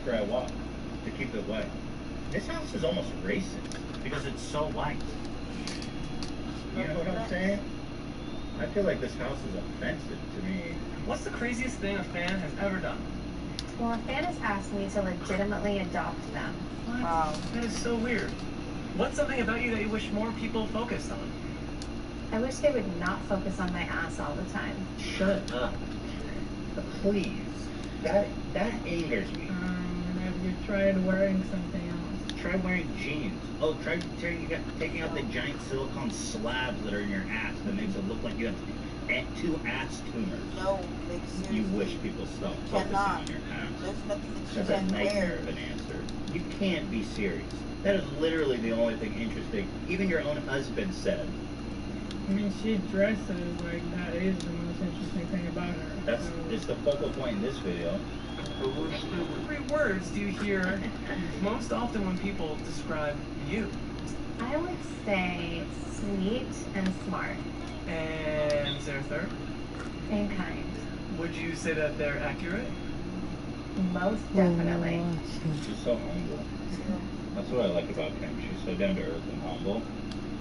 after I walk to keep it white. This house is almost racist because it's so white. You know what I'm saying? I feel like this house is offensive to me. What's the craziest thing a fan has ever done? Well, a fan has asked me to legitimately adopt them. What? Wow. That is so weird. What's something about you that you wish more people focused on? I wish they would not focus on my ass all the time. Shut up. Please. That angers me. Have you tried wearing something else? Try wearing jeans. Oh, try taking out the giant silicone slabs that are in your ass that makes it look like you have 2 ass tumors. No, like seriously. You wish people stop focusing on your ass. There's nothing that you That's a can nightmare wear. of an answer. You can't be serious. That is literally the only thing interesting. Even your own husband said. I mean, she dresses like that is the most interesting thing about her. It's the focal point in this video. What 3 words do you hear most often when people describe you? I would say sweet and smart. And is there a third? And kind. Would you say that they're accurate? Most definitely. She's so humble. That's what I like about Kim. She's so down to earth and humble.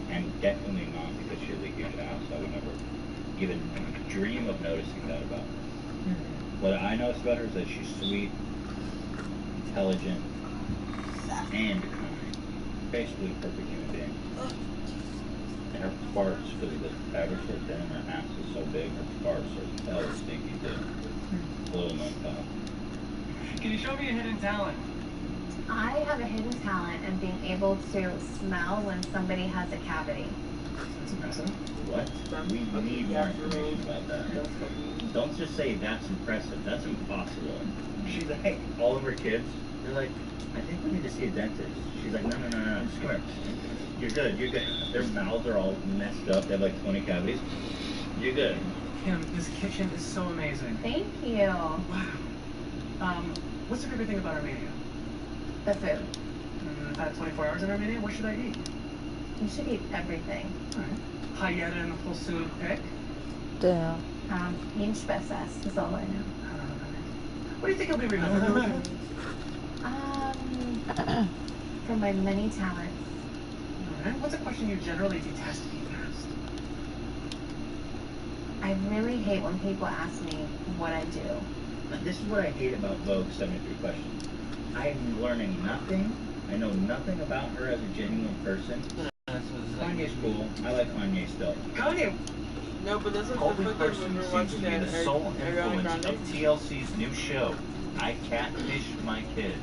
And definitely not because she has a huge ass. I would never even dream of noticing that about her. What I notice about her is that she's sweet, intelligent, and kind. Basically a perfect human being. And her farts, because the fabric's so thin and her ass is so big, her farts are hella stinky too. Little known fact. Can you show me a hidden talent? I have a hidden talent in being able to smell when somebody has a cavity. That's impressive. What? We need more information about that. Don't just say that's impressive. That's impossible. She's like, all of her kids, they're like, I think we need to see a dentist. She's like, no, just come here. You're good. Their mouths are all messed up. They have like 20 cavities. You're good. Kim, this kitchen is so amazing. Thank you. Wow. What's your favorite thing about Armenia? The food. If I had 24 hours in Armenia, what should I eat? You should eat everything. Alright. Hayeda and a full suit pick? Yeah. Inch besses is all I know. What do you think you'll be remembered? For my many talents. Alright. What's a question you generally detest being asked? I really hate when people ask me what I do. This is what I hate about Vogue 73 Questions. I'm learning nothing. I know nothing about her as a genuine person. Kanye's cool. I like Kanye still. Kanye! No, but this is Colby the Person fucking seems to be the sole influence of TLC's new show, I Catfished My Kid.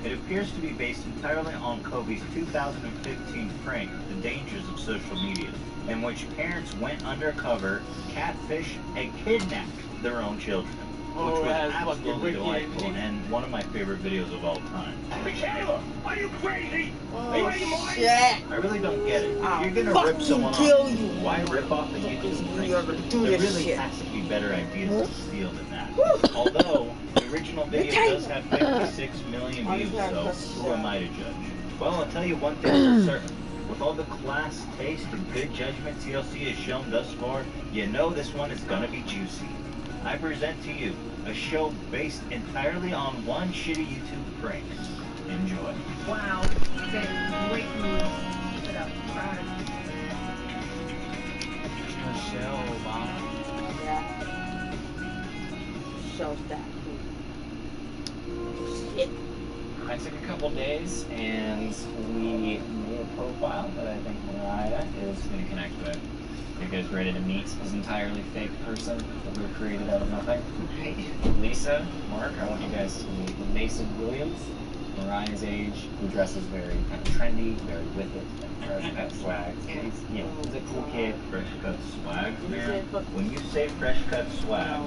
It appears to be based entirely on Kobe's 2015 prank, The Dangers of Social Media, in which parents went undercover, catfished, and kidnapped their own children. Which was absolutely delightful and one of my favorite videos of all time. Michaela, are you crazy? Oh, shit. I really don't get it. If you're gonna rip someone off, why rip off a YouTube prank? There really has to be better ideas to steal than that. Although, the original video does have 56 million views, so who am I to judge? Well, I'll tell you one thing for certain. With all the class, taste, and good judgment TLC has shown thus far, you know this one is gonna be juicy. I present to you a show based entirely on one shitty YouTube prank. Enjoy. Wow. Great news. Put up front. Michelle Obama. Yeah. Shows that. Shit. I took a couple days and we made a profile that I think Mariah is going to connect with. You guys ready to meet this entirely fake person that we created out of nothing? Lisa, Mark, I want you guys to meet Mason Williams, Mariah's age, who dresses very kind of trendy, very with it, and fresh cut swag. He's a cool kid. Fresh cut swag, man. When you say fresh cut swag,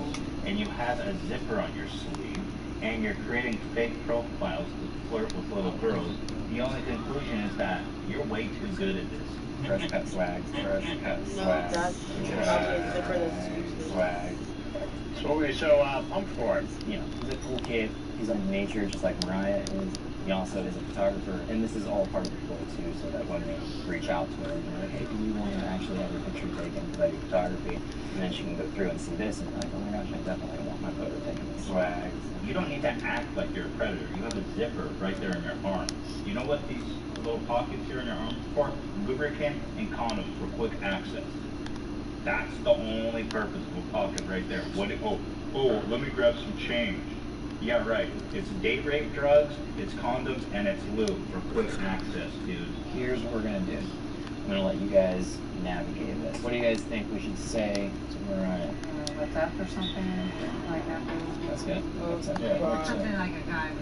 and you have a zipper on your sleeve, and you're creating fake profiles to flirt with little girls, the only conclusion is that you're way too good at this. Fresh cut swag, fresh cut No, swag, that's probably a zipper that's usually. swag. So what are you so pumped for? He's a cool kid. He's into nature just like Mariah is. He also is a photographer, and this is all part of the goal too, so that when we reach out to her and we're like, hey, do you want to actually have your picture taken because I do photography? And then she can go through and see this and be like, oh my gosh, I definitely want my photo taken. Swag. You don't need to act like you're a predator. You have a zipper right there in your arm. You know what these little pockets here in your arm are for? Lubricant and condoms for quick access. That's the only purpose of a pocket right there. Let me grab some change. Yeah, right. It's date rape drugs, it's condoms, and it's lube for quick access, dude. Here's what we're gonna do. I'm gonna let you guys navigate this. What do you guys think we should say to Mariah? What's up or something like that? That's good. What's up? Yeah. Something like a guy.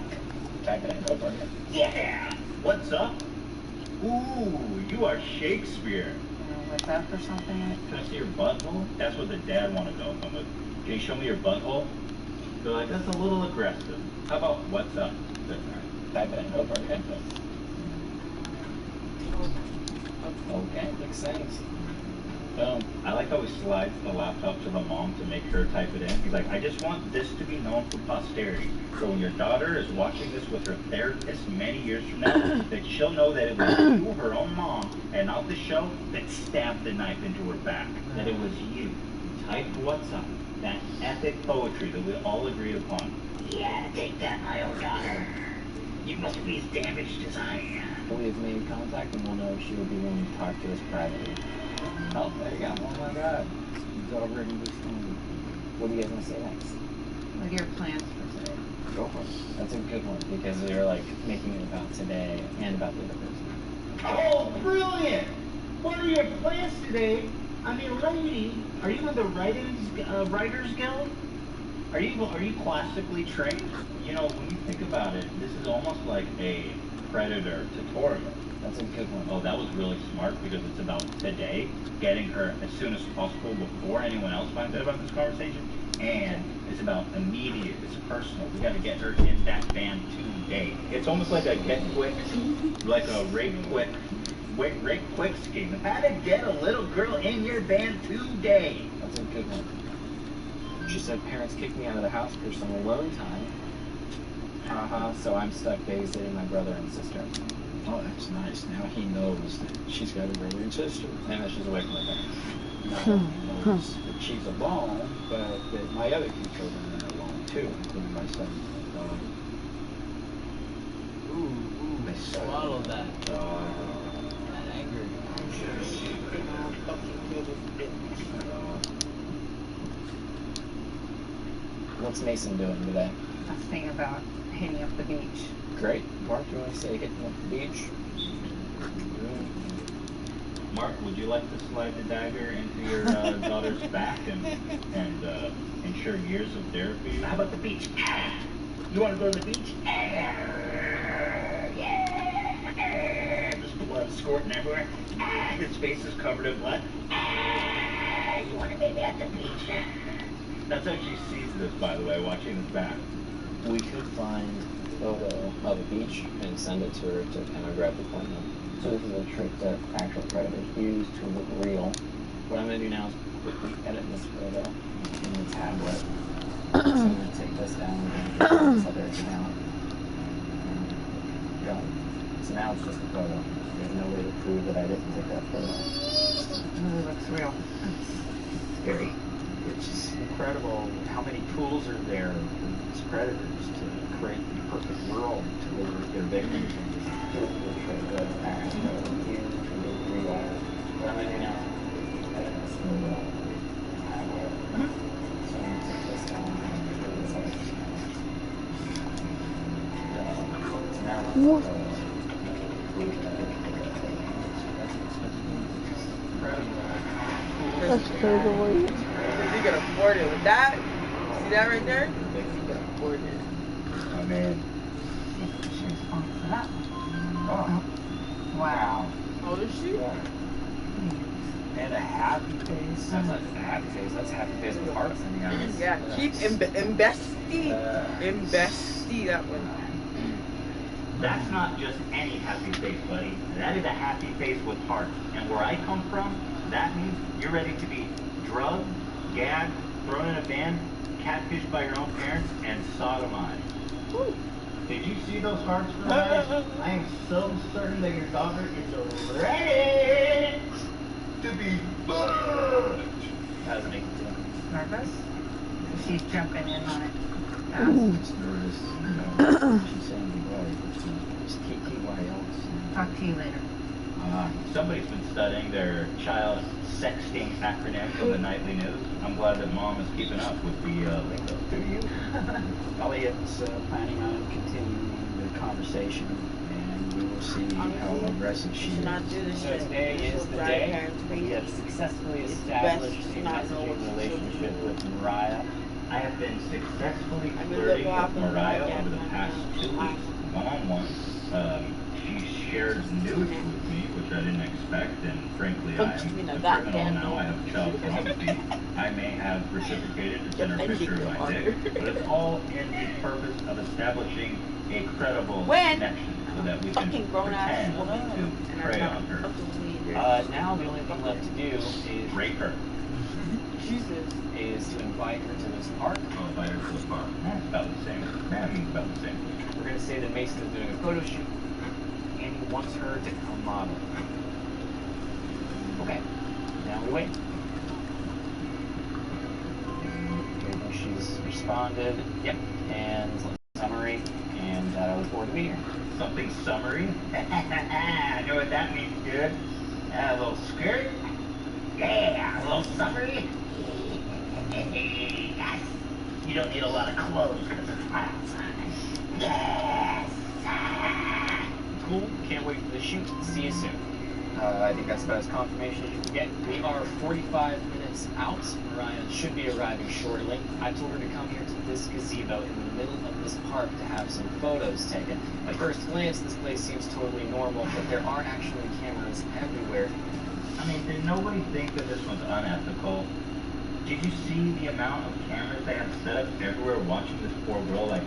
Type it in. Go for it. Yeah! What's up? Ooh, you are Shakespeare. What's up or something? Can I see your butthole? That's what the dad want to know. Can you show me your butthole? They're like, that's a little aggressive. How about what's up? Type it in. Go for it. Okay, makes sense. Boom. I like how he slides the laptop to the mom to make her type it in. He's like, I just want this to be known for posterity. So when your daughter is watching this with her therapist many years from now, that she'll know that it was you, her own mom, and not the show, that stabbed the knife into her back. That it was you. Type what's up. That epic poetry that we all agreed upon. Yeah, take that, my own daughter. You must be as damaged as I am. We have made contact and we'll know if she would be willing to talk to us privately. Oh, there you go. Oh my god. He's already responded. What do you guys want to say next? What are your plans for today? Go for it. That's a good one because you're like making it about today and about the other person. Oh, brilliant! What are your plans today? I mean, lady, are you in the Writers Guild? Are you classically trained? You know, when you think about it, this is almost like a Predator tutorial. That's a good one. Oh, that was really smart because it's about today, getting her as soon as possible before anyone else finds out about this conversation, and it's about immediate, it's personal. We got to get her in that band today. It's almost like a get quick, like a rate quick scheme. How to get a little girl in your band today. That's a good one. She said parents kicked me out of the house for some alone time. So I'm stuck babysitting my brother and sister. Oh, that's nice. Now he knows that she's got a brother and sister. And that she's away from her parents. Now he knows that she's alone, but that my other two children are alone too, including my son. I swallowed that. That anger. What's Mason doing today? I was thinking about hitting up the beach. Great. Mark, do you want to say hitting up the beach? Mark, would you like to slide the dagger into your daughter's back and ensure years of therapy? How about the beach? You want to go to the beach? Yeah. There's blood squirting everywhere. His face is covered in blood. You want to meet me at the beach? That's how she sees this, by the way, watching this back. We could find a photo of a beach and send it to her to kind of grab the point of. So this is a trick that actual predators use to look real. What I'm going to do now is quickly edit this photo in the tablet. So I'm going to take this down and put this other account. Go. So now it's just a photo. There's no way to prove that I didn't take that photo. It really looks real. Scary. It's just incredible how many tools are there for these predators to create the perfect world to live with their victims. So I'm going to do now edit this photo. So I'm going to take this down and put this other account. So now let's That's crazy. You can afford it with that. See that right there? You can afford it. I mean, Oh. Wow. How old is she? and a happy face. That's not just a happy face, that's a happy face with hearts in the eyes. Yeah, keep investing. Investing that one. That's not just any happy face, buddy. That is a happy face with heart. And where I come from, that means you're ready to be drugged, gagged, thrown in a van, catfished by your own parents, and sodomized. Woo. Did you see those hearts for eyes? I am so certain that your daughter is ready to be burnt. How does it make you feel? Nervous? She's jumping in on it. It's nervous. She's saying goodbye. It's KTYL. Talk to you later. Somebody's been studying their child sexting acronym from the nightly news. I'm glad that mom is keeping up with the lingo. Do you? Elliot's planning on continuing the conversation, and we will see how aggressive she is. Not do this So shit. today is the day we have successfully established a messaging relationship with Mariah. I have been successfully I'm flirting gonna with go off Mariah and over the past 2 weeks, one-on-one. She shared nudes with me, which I didn't expect, and frankly, I am a criminal now. I have child pornography. I may have reciprocated to send her a picture of my dick, but it's all in the purpose of establishing a credible connection so that we can Fucking grown-ass pretend woman. to prey on her. Now the only thing left to do is Rape her. Jesus. is to invite her to this park. I'll invite her to the park. That's about the same. That means about the same. We're going to say that Mason is doing a photo shoot, and he wants her to come model. Okay, now we wait. Okay, she's responded. Yep, and summary, and I look forward to meeting her. Something summary? I know what that means, dude. A little skirt? Yeah, a little summary? Yes. You don't need a lot of clothes because it's hot outside. Yes. Cool, can't wait for the shoot. See you soon. I think that's about as confirmation as you can get. We are 45 minutes out. Mariah should be arriving shortly. I told her to come here to this gazebo in the middle of this park to have some photos taken. At first glance, this place seems totally normal, but there are actually cameras everywhere. I mean, did nobody think that this was unethical? Did you see the amount of cameras they have set up everywhere watching this poor girl? Like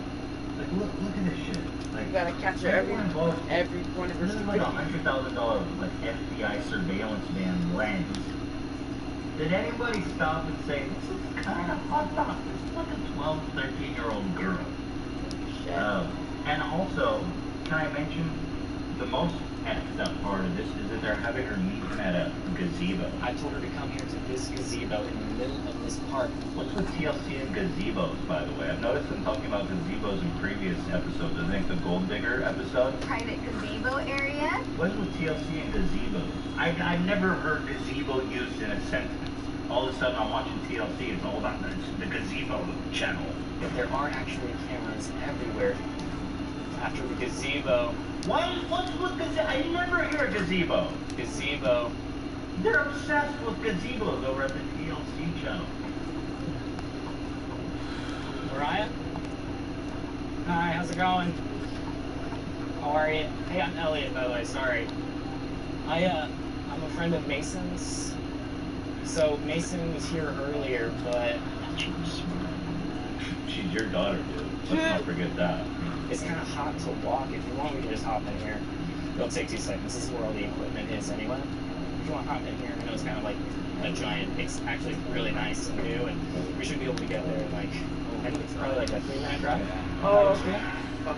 look at this shit. Like, You gotta capture every point of her This is like $100,000 like FBI surveillance van lens. Did anybody stop and say, this is kind of fucked up? This is like a 12, 13-year-old girl. And also, can I mention, the most effed up part of this is that they're having her meet him at a gazebo. I told her to come here to this gazebo in the middle of this park. What's with TLC and gazebos, by the way? I've noticed them talking about gazebos in previous episodes. I think the Gold Digger episode. Private gazebo area. What's with TLC and gazebos? I've never heard gazebo used in a sentence. All of a sudden I'm watching TLC, it's all about the gazebo channel. But there are actually cameras everywhere. After the gazebo. What's with gazebo? I never hear gazebo. Gazebo. They're obsessed with gazebos over at the TLC channel. Mariah? Hi, how's it going? How are you? Hey, I'm Elliot, by the way, sorry. I'm a friend of Mason's. So Mason was here earlier, but She's your daughter, dude. Let's not forget that. it's kind of hot to walk. If you want, we can just hop in here. It'll take 2 seconds. This is where all the equipment is anyway. If you want to hop in here, I know it's kind of like a giant, it's actually really nice and new, and we should be able to get there in like, I think it's probably like a 3-minute drive. Oh. Fuck.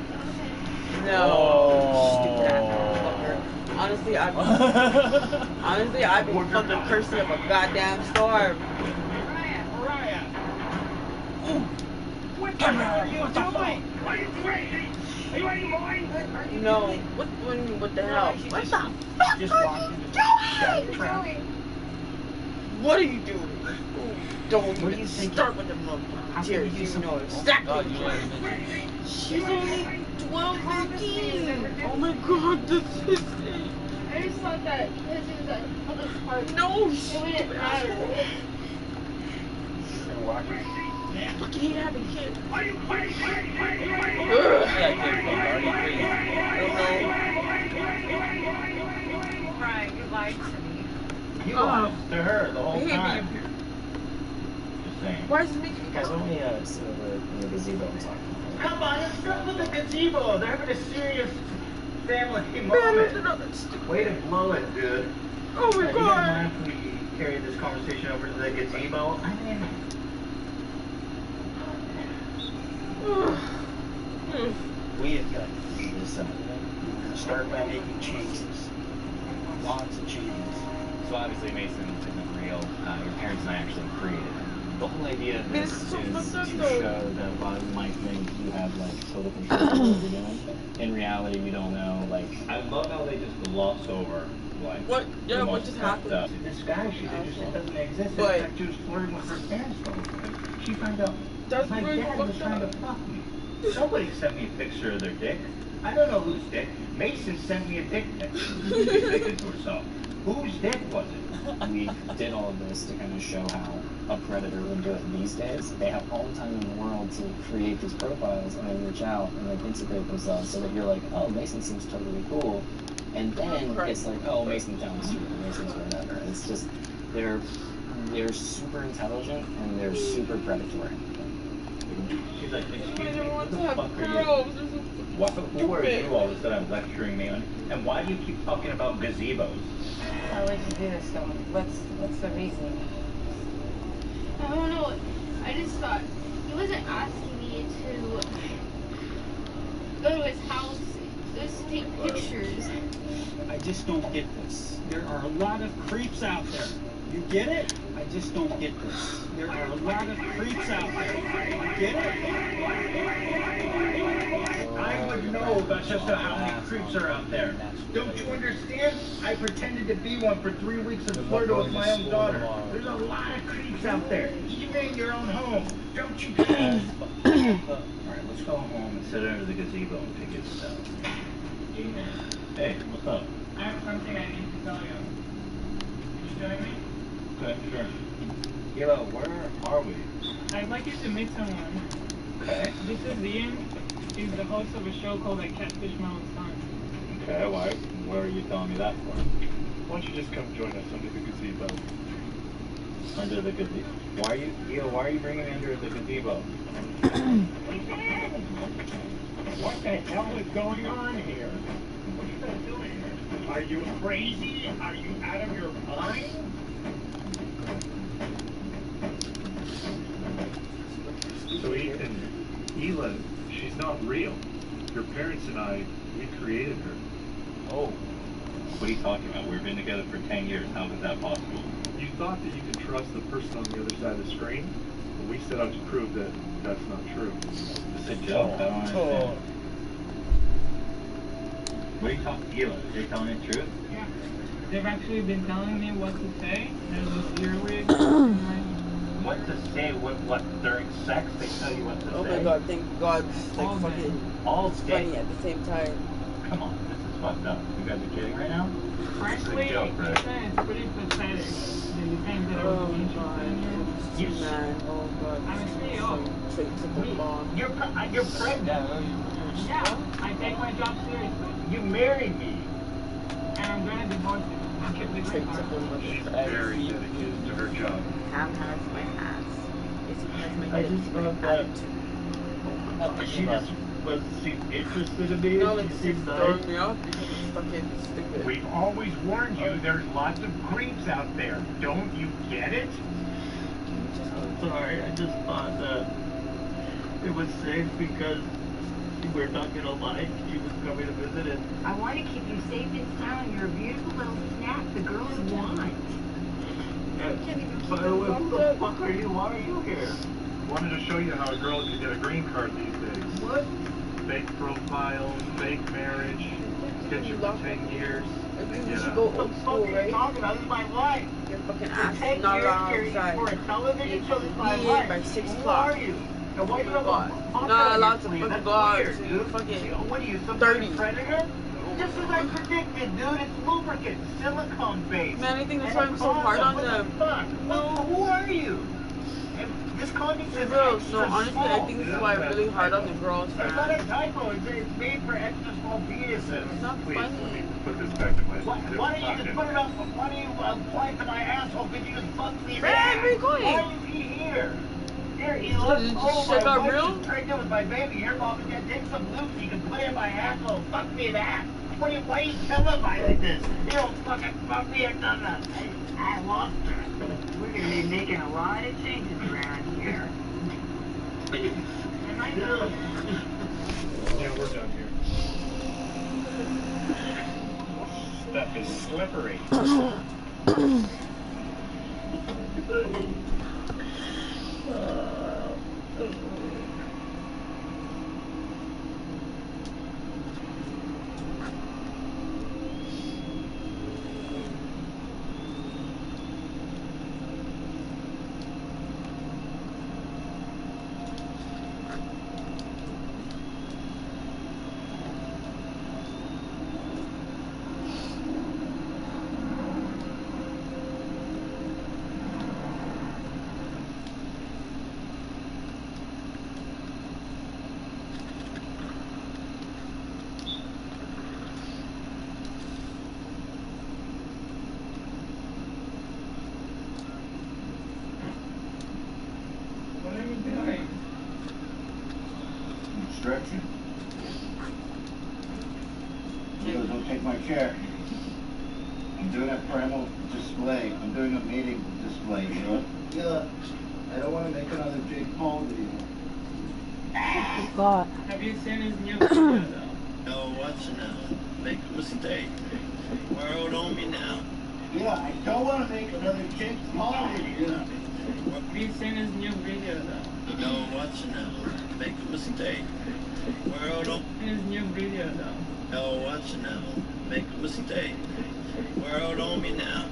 No. Oh. Stupid ass motherfucker. Honestly, I've been fucking cursing up a goddamn storm. Mariah! What the hell are you doing? Are you crazy? Are you out of your mind? No. What the hell? What the fuck Just are walk you into doing? What are you doing? Don't What do you think? start with the motherfucker. Cheers, you know exactly. She's only 12, 13. Oh my god, this is it. I just thought that because it was a public park, No, it wouldn't matter. fucking hate having kids. Are you crazy? I Brian, you lied to me. You lied to her the whole don't know. time. Just saying. Why is it making me Guys, let me sit over in the gazebo and talk. Come on, let's start with the gazebo. They're having a serious family Man, moment. that's stupid. Way to blow it, dude. Oh my You don't god. mind if we carry this conversation over to the gazebo? I mean, We have got to decide. We're going to start by making changes. Lots of changes. So obviously Mason isn't real. Your parents and I actually created him. The whole idea of It's this so is fucked to up, show though. that a lot of them might think you have like total control over what you're doing. In reality, you don't know. Like, I love how they just gloss over like What? Yeah, the what most just effed happened? up. This guy, she just doesn't exist. But- In fact, she was flirting with her parents the whole time. She found out That's my really dad was fucked trying up. to fuck me. Somebody sent me a picture of their dick. I don't know whose dick. Mason sent me a dick pic. She's thinking to herself, whose dick was it? we did all of this to kind of show how a predator would do it these days. They have all the time in the world to create these profiles and then reach out and like integrate themselves so that you're like, oh, Mason seems totally cool. And then it's like, oh, Mason's down the street, Mason's whatever. It's just, they're super intelligent and they're super predatory. She's like, excuse me, I don't who want the to have fuck are you? girls. This is Who are you all of a sudden lecturing me on? And why do you keep talking about gazebos? I'll let you do this, though. What's the reason? I don't know. I just thought he wasn't asking me to go to his house just to take pictures. I just don't get this. There are a lot of creeps out there. You get it? I just don't get this. There are a lot of creeps out there. You get it? I would know about just how many creeps are out there. Don't you understand? I pretended to be one for 3 weeks and flirted with my own daughter. There's a lot of creeps out there, even in your own home. Don't you guys? Alright, let's go home and sit under the gazebo and figure this out. Hey, what's up? I have something I need to tell you. You join me? Okay, sure. Gila, where are we? I'd like you to meet someone. Okay. This is Ian. He's the host of a show called like Catfish Mountain Sun. Okay, why are you telling me that for? Why don't you just come join us under the gazebo? Under the gazebo? Why are you bringing me under the gazebo? What the hell is going on here? What are you guys doing? Are you crazy? Are you out of your mind? So Ethan, Hila, she's not real. Your parents and I, we created her. Oh. What are you talking about? We've been together for 10 years. How is that possible? You thought that you could trust the person on the other side of the screen? But we set out to prove that that's not true. It's a joke. I don't understand. What are you talking about? Hila, are you telling me the truth? Yeah. They've actually been telling me what to say. There's this earwig. What to say? What during sex they tell you what to say? Oh my god, thank God. It's like All fucking All it's day. funny at the same time. Come on, this is fucked up. You guys are kidding right now? Frankly, It's a joke, right? it's pretty pathetic. The things that Oh are my interested god. in you. You man, oh god. I'm a CEO. Straight to the ball. You're pregnant. Yeah, I take my job seriously. You married me. And I'm gonna divorce you. I'll keep the Straight green to card. the She's very dedicated to her job. Ham has my ass. Basically has my I just dedicated love that. attitude. She just seemed interested in me. No, She it's seemed nice. throwing me off because it's fucking stupid. We've always warned you there's lots of creeps out there. Don't you get it? I'm sorry, I just thought that it was safe because we're not gonna lie. She was coming to visit and I want to keep you safe in town. You're a beautiful little snack the girls want. by the way, who the fuck are you? Why are you here? Wanted to show you how a girl can get a green card these days. What? Fake profiles, fake marriage, get you for 10 years. I think we Yeah. should go What old the fuck school, are you right? talking about? This is my life. Your fucking For ass 10 is not years allowed here outside. for a television show. This is my Be life. by 6 Who o'clock. are you? And why do you have a God. fuck Not on allowed your to sleeve? fucking That's go out weird, to dude. fucking What are you, some 30. kind of predator? Just as I predicted, dude. It's lubricant, silicone based. Man, I think that's And why a I'm so hard condom. on them. What the fuck? Well, who are you? And this condom says Bro, extra no, honestly, small. I think this is why I'm really hard on the girls, It's not man. a typo. It's made for extra small penises. It's not Please, let funny. me put this back in my Why don't you just put it up? Why don't you apply it to my asshole? Could you just fuck me in the Man, ass? where you going? Why is he here? Here, he So looks. did you Oh, check my out wife real? is pregnant with my baby. Here, mom and dad, take some lube so you can put it in my asshole. Fuck me in the ass. Why are you televising like this? You don't fucking fuck me or nothing. I lost her. We're going to be making a lot of changes around here. And I know. Yeah, we're done here. Stuff is slippery. Please don't take my chair. I'm doing a primal display. I'm doing a mating display, you know? Yeah. I don't want to make another Jake Paul video. God. Have you seen his new video though? No, what's now? Make a mistake. World on me now. Yeah, I don't want to make another Jake Paul video. Have you seen his new video though? No, what's now? Make a mistake. World on His new video though. No, what's now? Make a mistake. World on me now.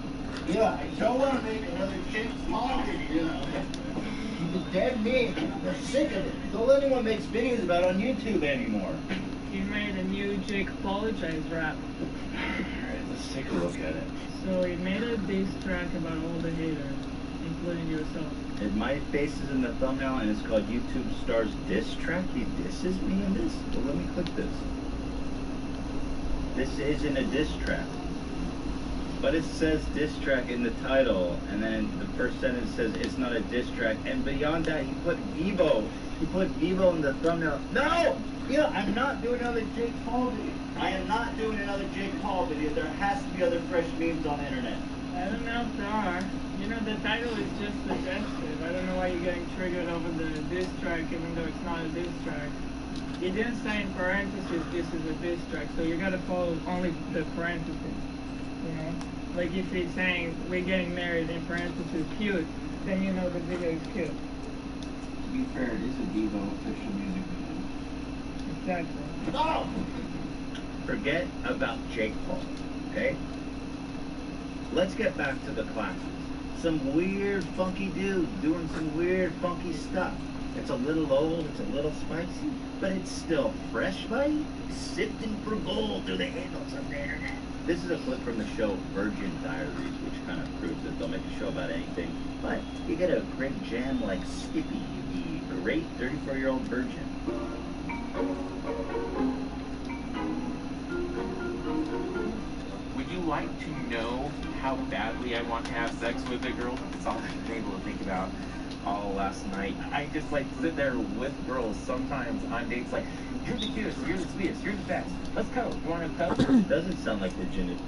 Yeah, I don't want to make another Jake Paul video. He's a dead meat. We're sick of it. All anyone makes videos about on YouTube anymore. He made a new Jake Apologize rap. Alright, let's take a look at it. So he made a diss track about all the haters, including yourself. And my face is in the thumbnail and it's called YouTube Stars Diss Track. He disses me in this? Well, let me click this. This isn't a diss track. But it says diss track in the title, and then the first sentence says it's not a diss track, and beyond that he put Vivo. He put Vivo in the thumbnail. No! Yeah, I'm not doing another Jake Paul video. I am not doing another Jake Paul video. There has to be other fresh memes on the internet. I don't know if there are. You know, the title is just suggestive. I don't know why you're getting triggered over the diss track, even though it's not a diss track. You didn't say in parentheses this is a diss track, so you gotta follow only the parentheses. You know? Like if he's saying we're getting married in parentheses cute, then you know the video is cute. To be fair, it is a Vivo official music video. Exactly. No! Forget about Jake Paul, okay? Let's get back to the classes. Some weird, funky dude doing some weird, funky stuff. It's a little old, it's a little spicy, but it's still fresh, buddy. Sifting for gold through the handles of the internet. This is a clip from the show Virgin Diaries, which kind of proves that they'll make a show about anything. But you get a great jam like Skippy, the great 34-year-old virgin. Would you like to know how badly I want to have sex with a girl? It's all I've been able to think about all last night. I just like sit there with girls sometimes on dates like, you're the cutest, you're the sweetest, you're the best. Let's go. You want to cuddle? Doesn't sound like virginity.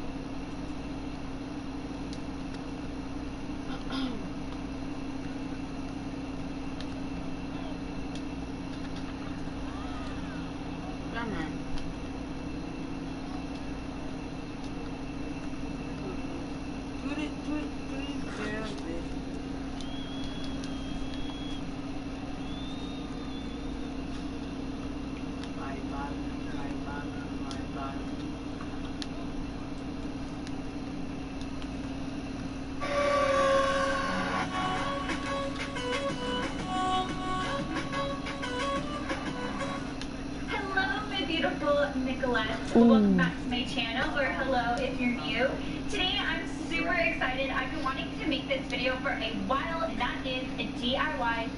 Welcome back to my channel, or hello if you're new. Today I'm super excited. I've been wanting to make this video for a while, and that is a DIY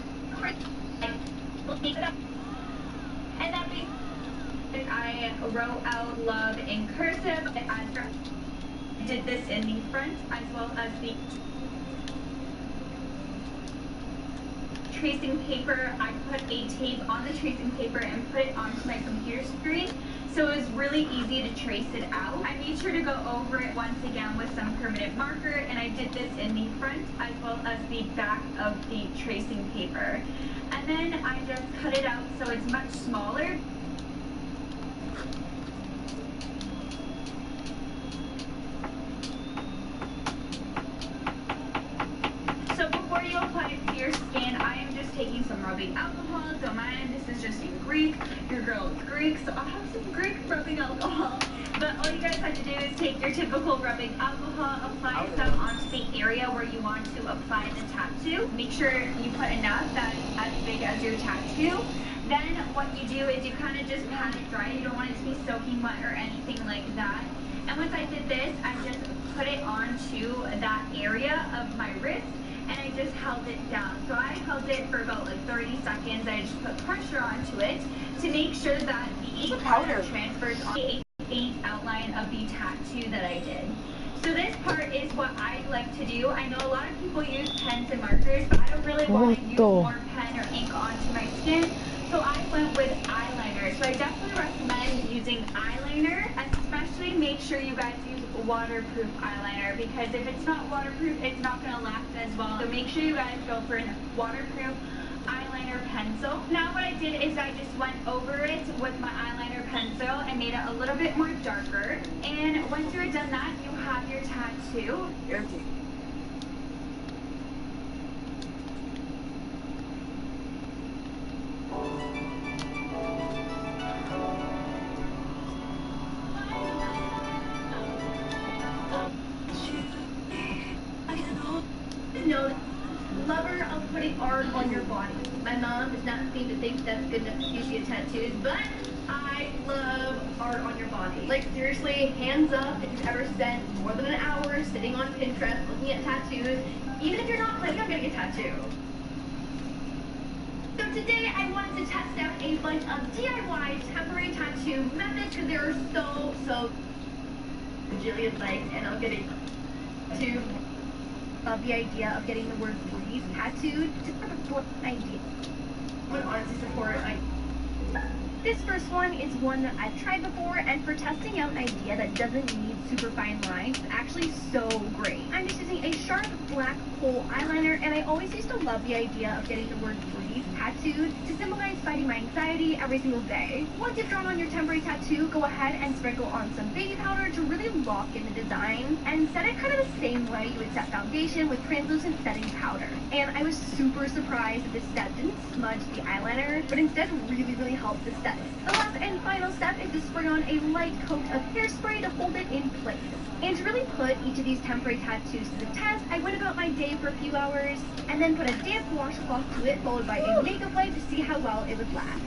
and that means I wrote out love in cursive. I did this in the front as well as the tracing paper. I put a tape on the tracing paper and put it onto my computer screen, so it was really easy to trace it out. I made sure to go over it once again with some permanent marker, and I did this in the front as well as the back of the tracing paper. And then I just cut it out so it's much smaller. So before you apply it to your skin, I am just taking some rubbing alcohol. Don't mind, this is just in Greek. Your girl is Greek, so I'll have some Greek rubbing alcohol. But all you guys have to do is take your typical rubbing alcohol, apply some onto the area where you want to apply the tattoo. Make sure you put enough that's as big as your tattoo. Then what you do is you kind of just pat it dry. You don't want it to be soaking wet or anything like that. And once I did this, I just put it onto that area of my wrist, and I just held it down. So I held it for about like 30 seconds. I just put pressure onto it to make sure that the ink powder transfers on the faint outline of the tattoo that I did. So this part is what I like to do. I know a lot of people use pens and markers, but I don't really want to use more pen or ink onto my skin. So I went with eyeliner. So I definitely recommend using eyeliner eyeliner, especially make sure you guys use waterproof eyeliner, because if it's not waterproof, it's not going to last as well. So make sure you guys go for a waterproof eyeliner pencil. Now what I did is I just went over it with my eyeliner pencil and made it a little bit more darker. And once you're done that, you have your tattoo. No, lover of putting art on your body. My mom does not seem to think that's good enough to get tattoos, but I love art on your body. Like seriously, hands up if you've ever spent more than an hour sitting on Pinterest looking at tattoos, even if you're not planning on getting a tattoo. So today I wanted to test out a bunch of DIY temporary tattoo methods because there are so bajillion likes, and I'll get into the idea of getting the word breathe tattooed. Just for the book idea. I would honestly support this first one is one that I've tried before, and for testing out an idea that doesn't need super fine lines, it's actually so great. I'm just using a sharp black kohl eyeliner, and I always used to love the idea of getting the word breathe tattooed to symbolize fighting my anxiety every single day. Once you've drawn on your temporary tattoo, go ahead and sprinkle on some baby powder to really lock in the design, and set it kind of the same way you would set foundation with translucent setting powder. And I was super surprised that this step didn't smudge the eyeliner, but instead really helped the set. The last and final step is to spray on a light coat of hairspray to hold it in place. And to really put each of these temporary tattoos to the test, I went about my day for a few hours, and then put a damp washcloth to it, followed by a makeup wipe to see how well it would last.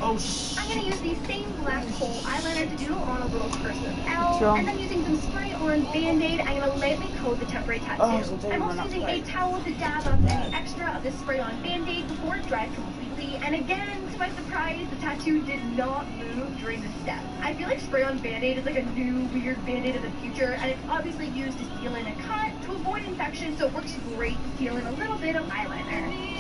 I'm going to use the same black kohl eyeliner to doodle on a little cursive L, and then using some spray on Band-Aid, I'm going to lightly coat the temporary tattoo. I'm also using a towel to dab up any extra of the spray on Band-Aid before it dries completely, and again, to my surprise, the tattoo did not move during the step. I feel like spray on Band-Aid is like a new weird Band-Aid of the future, and it's obviously used to seal in a cut to avoid infection, so it works great to seal in a little bit of eyeliner.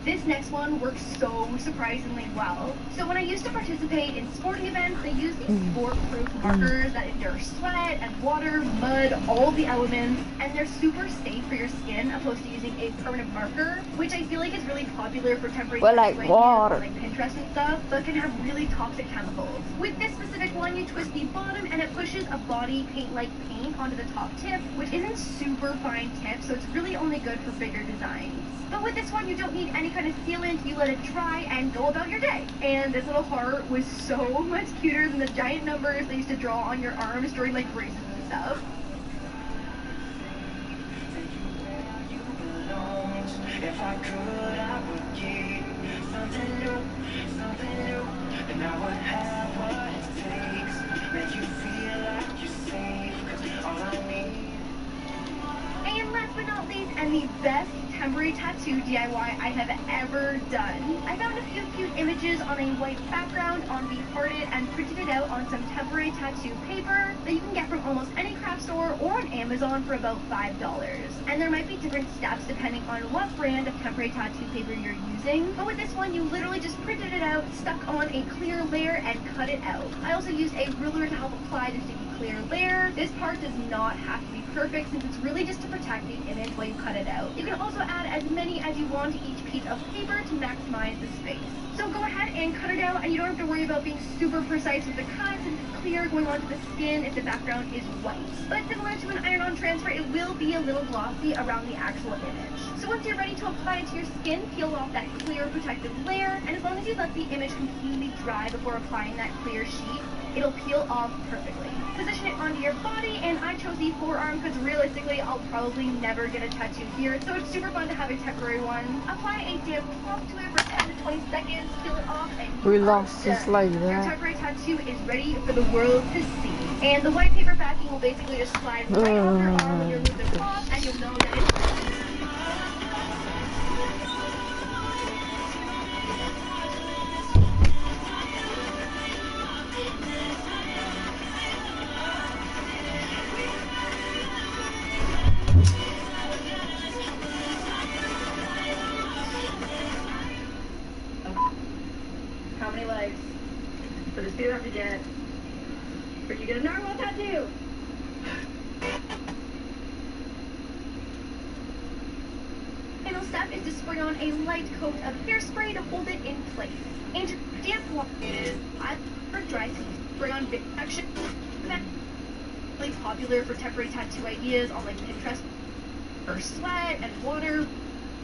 This next one works so surprisingly well. So when I used to participate in sporting events, they use these sport-proof markers that endure sweat and water, mud, all the elements, and they're super safe for your skin opposed to using a permanent marker, which I feel like is really popular for temporary like water, like Pinterest and stuff, but can have really toxic chemicals. With this specific one, you twist the bottom and it pushes a body paint-like paint onto the top tip, which isn't super fine tip, so it's really only good for bigger designs. But with this one, you don't need any kind of sealant, you let it dry and go about your day. And this little heart was so much cuter than the giant numbers they used to draw on your arms during like races and stuff. If I could, I would give something new, and I would have what it takes, make you feel like you're safe, 'cause all I need. And last but not least, and the best temporary tattoo DIY I have ever done. I found a few cute images on a white background on Behearted and printed it out on some temporary tattoo paper that you can get from almost any craft store or on Amazon for about $5. And there might be different steps depending on what brand of temporary tattoo paper you're using, but with this one you literally just printed it out, stuck on a clear layer, and cut it out. I also used a ruler to help apply the sticky clear layer. This part does not have to be perfect since it's really just to protect the image while you cut it out. You can also add as many as you want to each piece of paper to maximize the space. So go ahead and cut it out, and you don't have to worry about being super precise with the cut since it's clear going onto the skin if the background is white. But similar to an iron-on transfer, it will be a little glossy around the actual image. So once you're ready to apply it to your skin, peel off that clear protective layer, and as long as you let the image completely dry before applying that clear sheet, it'll peel off perfectly. Position it onto your body, and I chose the forearm because realistically I'll probably never get a tattoo here, so it's super fun to have a temporary one. Apply a damp cloth to it for 10 to 20 seconds, peel it off, and we lost just like that. Your temporary tattoo is ready for the world to see. And the white paper backing will basically just slide right off your arm when you remove the cloth, and you'll know that it's ready. do have to get? Are you gonna narwhal tattoo? Final step is to spray on a light coat of hairspray to hold it in place. And damp water is for dry season. Spray on big action. Really popular for temporary tattoo ideas on like Pinterest. For sweat and water.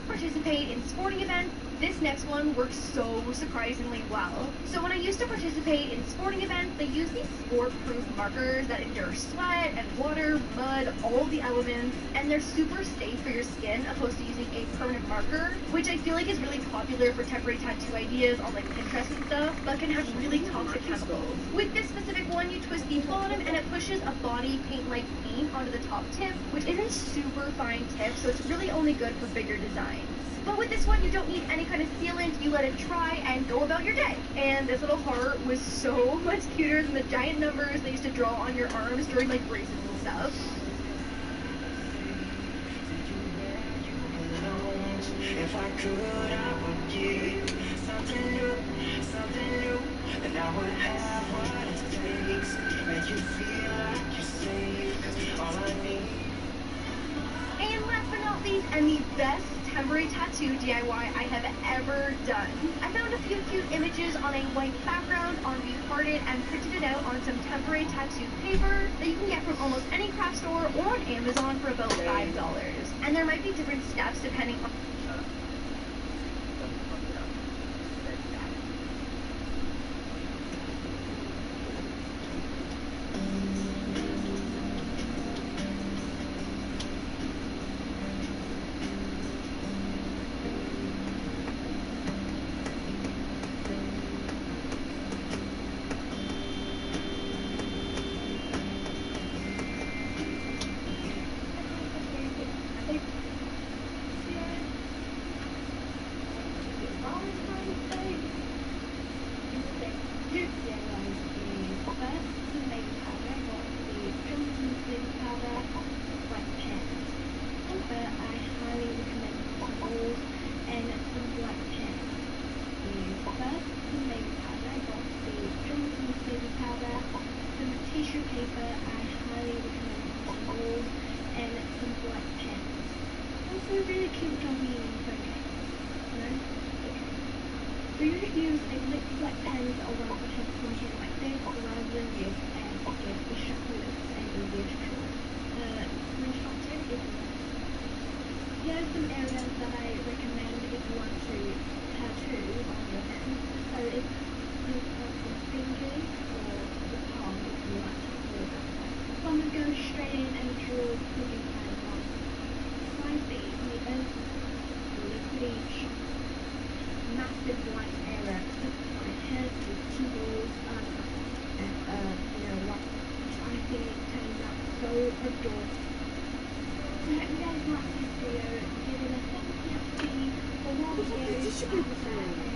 Participate in sporting events. This next one works so surprisingly well. So when I used to participate in sporting events, they use these spore-proof markers that endure sweat and water, mud, all the elements, and they're super safe for your skin opposed to using a permanent marker, which I feel like is really popular for temporary tattoo ideas on like Pinterest and stuff, but can have really toxic chemicals. With this specific one, you twist the bottom and it pushes a body paint-like paint onto the top tip, which isn't super fine tip, so it's really only good for bigger designs. But with this one, you don't need any kind of sealant. You let it dry and go about your day. And this little heart was so much cuter than the giant numbers they used to draw on your arms during like races and stuff. If I could, I would give something new, and I would have what it takes. Make you feel like you're safe, 'cause all I need. And last but not least, and the best temporary tattoo DIY I have ever done. I found a few cute images on a white background on Behearted and printed it out on some temporary tattoo paper that you can get from almost any craft store or on Amazon for about $5. And there might be different steps depending on Here's some areas that I recommend if you want to tattoo on your hand. So if you want the fingers or the palm, if you want to call it that way. Some would go straight in and draw looking at one. Side B, liquid each. Massive white area. My head with two balls like I think it turns out so adorable. So I hope you guys like this video. Give it a thumbs up, or more videos.